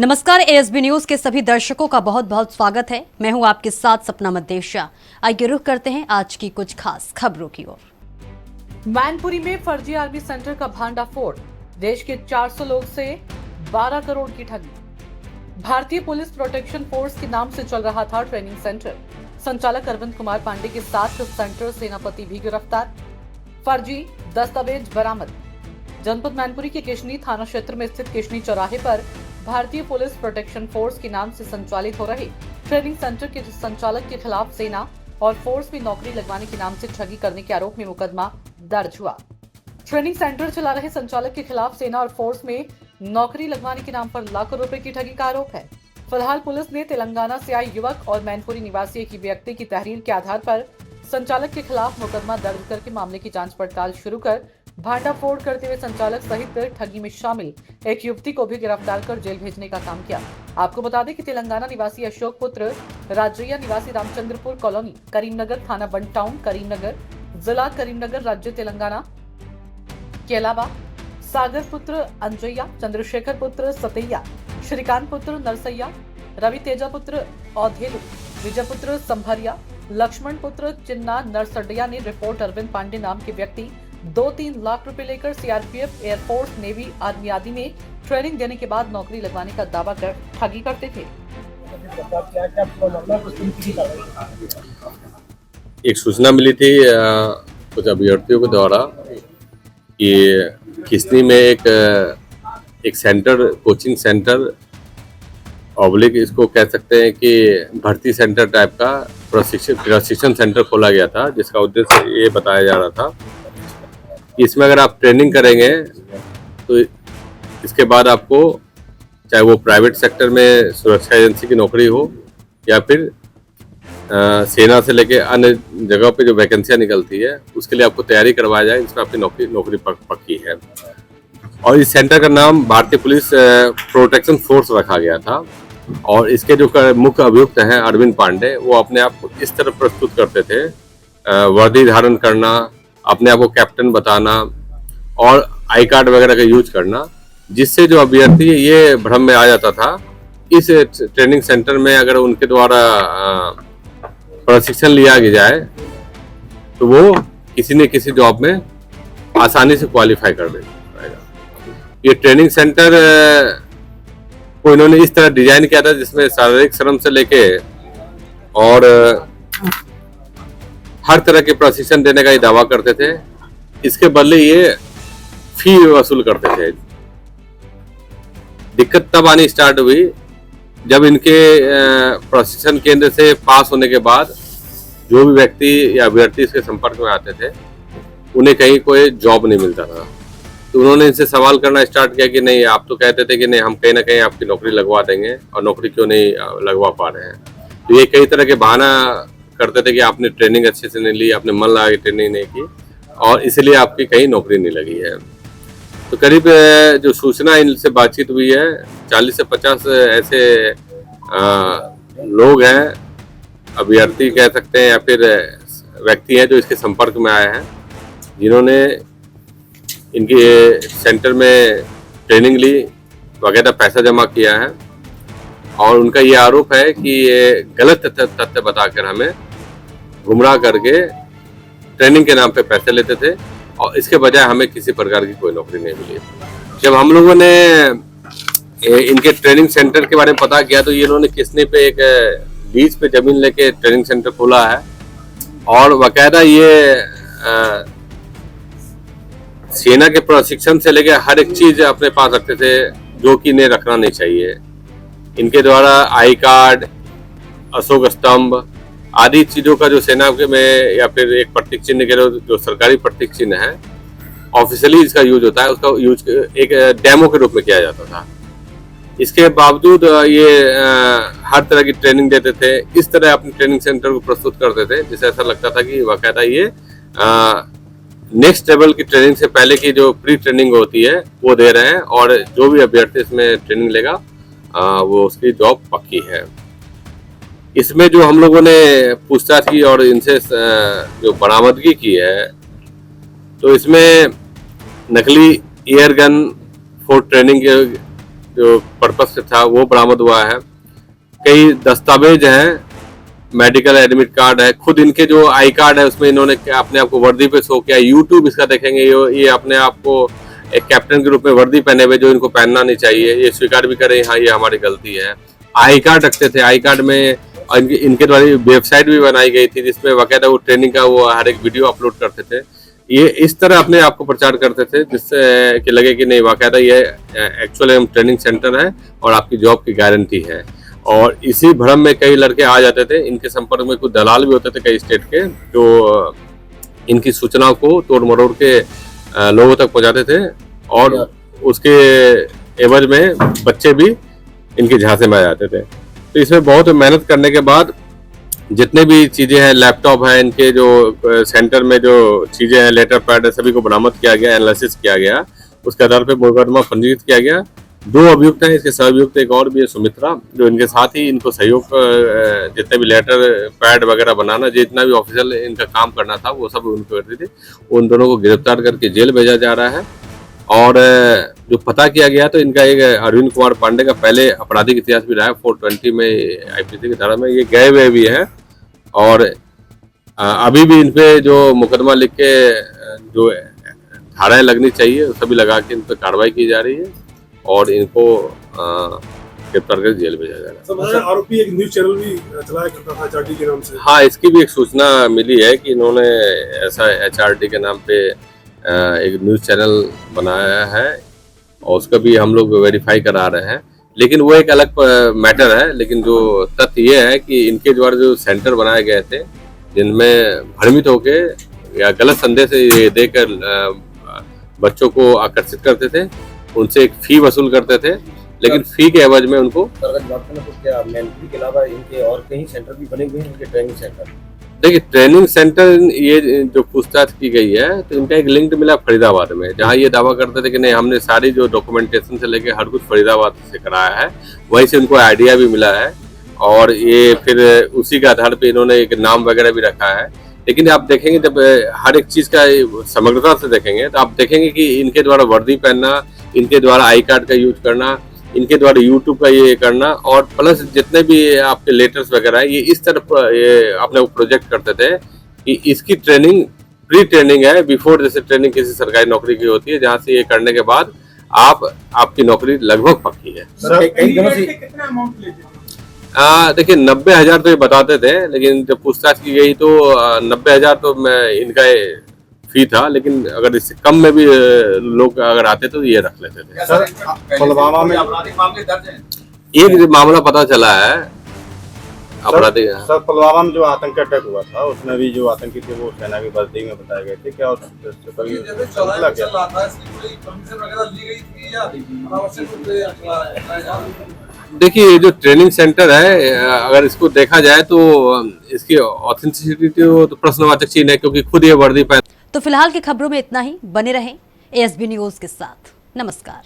नमस्कार, ASB news के सभी दर्शकों का बहुत बहुत स्वागत है। मैं हूं आपके साथ सपना मदेशिया। आइए रुख करते हैं आज की कुछ खास खबरों की ओर। मैनपुरी में फर्जी आर्मी सेंटर का भांडाफोड़, देश के 400 लोग से 12 करोड़ की ठगी। भारतीय पुलिस प्रोटेक्शन फोर्स के नाम से चल रहा था ट्रेनिंग सेंटर। संचालक अरविंद कुमार पांडे के साथ सेंटर सेनापति भी गिरफ्तार। फर्जी दस्तावेज बरामद। जनपद मैनपुरी के किशनी थाना क्षेत्र में स्थित किशनी चौराहे पर भारतीय पुलिस प्रोटेक्शन फोर्स के नाम से संचालित हो रहे ट्रेनिंग सेंटर के संचालक के खिलाफ सेना और फोर्स में नौकरी लगवाने के नाम से ठगी करने के आरोप में मुकदमा दर्ज हुआ। ट्रेनिंग सेंटर चला रहे संचालक के खिलाफ सेना और फोर्स में नौकरी लगवाने के नाम पर लाखों रुपए की ठगी का आरोप है। फिलहाल पुलिस ने तेलंगाना से आए युवक और मैनपुरी निवासी एक व्यक्ति की तहरीर के आधार पर संचालक के खिलाफ मुकदमा दर्ज करके मामले की जांच पड़ताल शुरू कर भांडाफोड़ करते हुए संचालक सहित ठगी में शामिल एक युवती को भी गिरफ्तार कर जेल भेजने का काम किया। आपको बता दें कि तेलंगाना निवासी अशोक पुत्र राजैया निवासी रामचंद्रपुर कॉलोनी, करीमनगर थाना वन टाउन, करीमनगर जिला करीमनगर, राज्य तेलंगाना के अलावा सागर पुत्र अंजैया, चंद्रशेखर पुत्र सतैया, श्रीकांत पुत्र नरसैया, रवि तेजा पुत्र औधेलु, विजय पुत्र संभरिया, लक्ष्मण पुत्र चिन्ना नरसडिया ने रिपोर्ट अरविंद पांडे नाम के व्यक्ति 2-3 लाख रुपए लेकर सीआरपीएफ, एयरफोर्स, नेवी आर्मी आदि में ट्रेनिंग देने के बाद नौकरी लगवाने का दावा कर ठगी करते थे। एक सूचना मिली थी कुछ अभ्यर्थियों के द्वारा कि किसनी में एक सेंटर, कोचिंग सेंटर ऑब्लिक इसको कह सकते हैं कि भर्ती सेंटर टाइप का प्रशिक्षण सेंटर खोला गया था, जिसका उद्देश्य ये बताया जा रहा था कि इसमें अगर आप ट्रेनिंग करेंगे तो इसके बाद आपको चाहे वो प्राइवेट सेक्टर में सुरक्षा एजेंसी की नौकरी हो या फिर सेना से लेके अन्य जगहों पे जो वैकेंसियां निकलती है उसके लिए आपको तैयारी करवाया जाए, इसमें आपकी नौकरी पक्की है। और इस सेंटर का नाम भारतीय पुलिस प्रोटेक्शन फोर्स रखा गया था और इसके जो मुख्य अभियुक्त हैं अरविंद पांडे, वो अपने आप को इस तरह प्रस्तुत करते थे, वर्दी धारण करना, अपने आप को कैप्टन बताना और आई कार्ड वगैरह का यूज करना, जिससे जो अभ्यर्थी ये भ्रम में आ जाता था इस ट्रेनिंग सेंटर में अगर उनके द्वारा प्रशिक्षण लिया जाए तो वो किसी न किसी जॉब में आसानी से क्वालिफाई कर देगा। ये ट्रेनिंग सेंटर को इन्होंने इस तरह डिजाइन किया था जिसमें शारीरिक श्रम से लेके और हर तरह के प्रशिक्षण देने का ये दावा करते थे। इसके बदले ये फी वसूल करते थे। दिक्कत तब आनी स्टार्ट हुई जब इनके प्रशिक्षण केंद्र से पास होने के बाद जो भी व्यक्ति या अभ्यर्थी इसके संपर्क में आते थे उन्हें कहीं कोई जॉब नहीं मिलता था। तो उन्होंने इनसे सवाल करना स्टार्ट किया कि नहीं, आप तो कहते थे कि नहीं, हम कहीं ना कहीं आपकी नौकरी लगवा देंगे और नौकरी क्यों नहीं लगवा पा रहे हैं। तो ये कई तरह के बहाना करते थे कि आपने ट्रेनिंग अच्छे से नहीं ली, आपने मन लगा के ट्रेनिंग नहीं की और इसलिए आपकी कहीं नौकरी नहीं लगी है। तो करीब जो सूचना इनसे बातचीत हुई है, 40 से 50 ऐसे लोग हैं, अभ्यर्थी कह सकते हैं या फिर व्यक्ति हैं जो इसके संपर्क में आए हैं, जिन्होंने इनके सेंटर में ट्रेनिंग ली, वगैरह पैसा जमा किया है और उनका ये आरोप है कि ये गलत तथ्य बताकर हमें गुमराह करके ट्रेनिंग के नाम पे पैसे लेते थे और इसके बजाय हमें किसी प्रकार की कोई नौकरी नहीं मिली। जब हम लोगों ने इनके ट्रेनिंग सेंटर के बारे में पता किया तो ये लोगों ने किसने पे एक लीज पे जमीन लेके ट्रेनिंग सेंटर खोला है और बाकायदा ये सेना के प्रशिक्षण से लेके हर एक चीज अपने पास रखते थे जो कि इन्हें रखना नहीं चाहिए। इनके द्वारा आई कार्ड, अशोक स्तंभ आदि चीजों का जो सेना में या फिर एक प्रतीक चिन्ह के जो सरकारी प्रतीक चिन्ह है, ऑफिशियली इसका यूज होता है, उसका यूज एक डेमो के रूप में किया जाता था। इसके बावजूद ये हर तरह की ट्रेनिंग देते थे, इस तरह अपने ट्रेनिंग सेंटर को प्रस्तुत करते थे जिससे ऐसा लगता था कि बाकायदा ये नेक्स्ट लेवल की ट्रेनिंग से पहले की जो प्री ट्रेनिंग होती है वो दे रहे हैं और जो भी अभ्यर्थी इसमें ट्रेनिंग लेगा वो उसकी जॉब पक्की है। इसमें जो हम लोगों ने पूछताछ की और इनसे जो बरामदगी की है तो इसमें नकली एयर गन फॉर ट्रेनिंग जो पर्पज से था वो बरामद हुआ है। कई दस्तावेज हैं, मेडिकल एडमिट कार्ड है, खुद इनके जो आई कार्ड है उसमें इन्होंने अपने आप को वर्दी पे शो किया। यूट्यूब इसका देखेंगे, ये अपने आप को एक कैप्टन के रूप में वर्दी पहने हुए, जो इनको पहनना नहीं चाहिए, ये स्वीकार भी करें हाँ ये हमारी गलती है। आई कार्ड रखते थे, आई कार्ड में इनके द्वारा वेबसाइट भी बनाई गई थी जिसमें बाकायदा वो ट्रेनिंग का वो हर एक वीडियो अपलोड करते थे। ये इस तरह अपने आप को प्रचार करते थे जिससे कि लगे कि नहीं बाकायदा ये एक्चुअल ट्रेनिंग सेंटर है और आपकी जॉब की गारंटी है। और इसी भ्रम में कई लड़के आ जाते थे, इनके संपर्क में कुछ दलाल भी होते थे कई स्टेट के, जो इनकी सूचनाओं को तोड़ मरोड़ के लोगों तक पहुंचाते थे और उसके एवज में बच्चे भी इनके झांसे में आ जाते थे। तो इसमें बहुत मेहनत करने के बाद जितने भी चीज़ें हैं, लैपटॉप है, इनके जो सेंटर में जो चीज़ें हैं, लेटर पैड है, सभी को बरामद किया गया, एनालिसिस किया गया, उसके आधार पर मुकदमा पंजीकृत किया गया। 2 अभियुक्त हैं, इसके सहअभियुक्त एक और भी है सुमित्रा, जो इनके साथ ही इनको सहयोग जितने भी लेटर पैड वगैरह बनाना, जितना भी ऑफिशियल इनका काम करना था वो सब उनको करती थी। उन दोनों को गिरफ्तार करके जेल भेजा जा रहा है। और जो पता किया गया तो इनका एक अरविंद कुमार पांडे का पहले आपराधिक इतिहास भी रहा है, 420 में IPC की धारा में ये गए हुए भी है। और अभी भी इन पे जो मुकदमा लिख के जो धाराएं लगनी चाहिए सभी लगा के इन पर कार्रवाई की जा रही है और इनको गिरफ्तार कर जेल भेजा जा रहा है। आरोपी एक न्यूज चैनल भी चलाया करता था HRD के नाम से। हाँ, इसकी भी एक सूचना मिली है कि इन्होंने ऐसा HRD के नाम पे एक न्यूज़ चैनल बनाया है और उसका भी हम लोग वेरीफाई करा रहे हैं, लेकिन वो एक अलग मैटर है। लेकिन जो तथ्य ये है कि इनके द्वारा जो सेंटर बनाए गए थे जिनमें भ्रमित होके या गलत संदेश ये देकर बच्चों को आकर्षित करते थे, उनसे एक फी वसूल करते थे, लेकिन फी के एवज में उनको क्या मैनपुरी के अलावा इनके और कहीं सेंटर भी बने हुए हैं, इनके ट्रेनिंग सेंटर? देखिए, ट्रेनिंग सेंटर ये जो पूछताछ की गई है तो इनका एक लिंक मिला फरीदाबाद में, जहाँ ये दावा करते थे कि नहीं हमने सारी जो डॉक्यूमेंटेशन से लेके हर कुछ फरीदाबाद से कराया है। वहीं से उनको आइडिया भी मिला है और ये फिर उसी के आधार पे इन्होंने एक नाम वगैरह भी रखा है। लेकिन आप देखेंगे जब हर एक चीज़ का समग्रता से देखेंगे तो आप देखेंगे कि इनके द्वारा वर्दी पहनना, इनके द्वारा आई कार्ड का यूज करना, इनके द्वारा यूट्यूब का ये करना और प्लस जितने भी आपके लेटर्स वगैरह है, ये इस तरफ ये अपने प्रोजेक्ट करते थे कि इसकी ट्रेनिंग प्री ट्रेनिंग है, बिफोर जैसे ट्रेनिंग किसी सरकारी नौकरी की होती है, जहाँ से ये करने के बाद आपकी नौकरी लगभग पक्की है। देखिए 90,000 तो ये बताते थे, लेकिन जब पूछताछ की गई तो 90,000 तो इनका फी था, लेकिन अगर इससे कम में भी लोग अगर आते तो ये रख लेते थे। सर, पुलवामा में एक मामला पता चला है अपराधी। सर, पुलवामा में जो आतंकी अटैक हुआ था उसमें भी जो आतंकी थे वो सेना की वर्दी में बताए गए थे, क्या देखिए, जो ट्रेनिंग सेंटर है अगर इसको देखा जाए तो इसकी ऑथेंटिसिटी तो प्रश्नवाचक चिन्ह है, क्योंकि खुद ये वर्दी पहन। तो फिलहाल की खबरों में इतना ही। बने रहें ASB न्यूज के साथ। नमस्कार।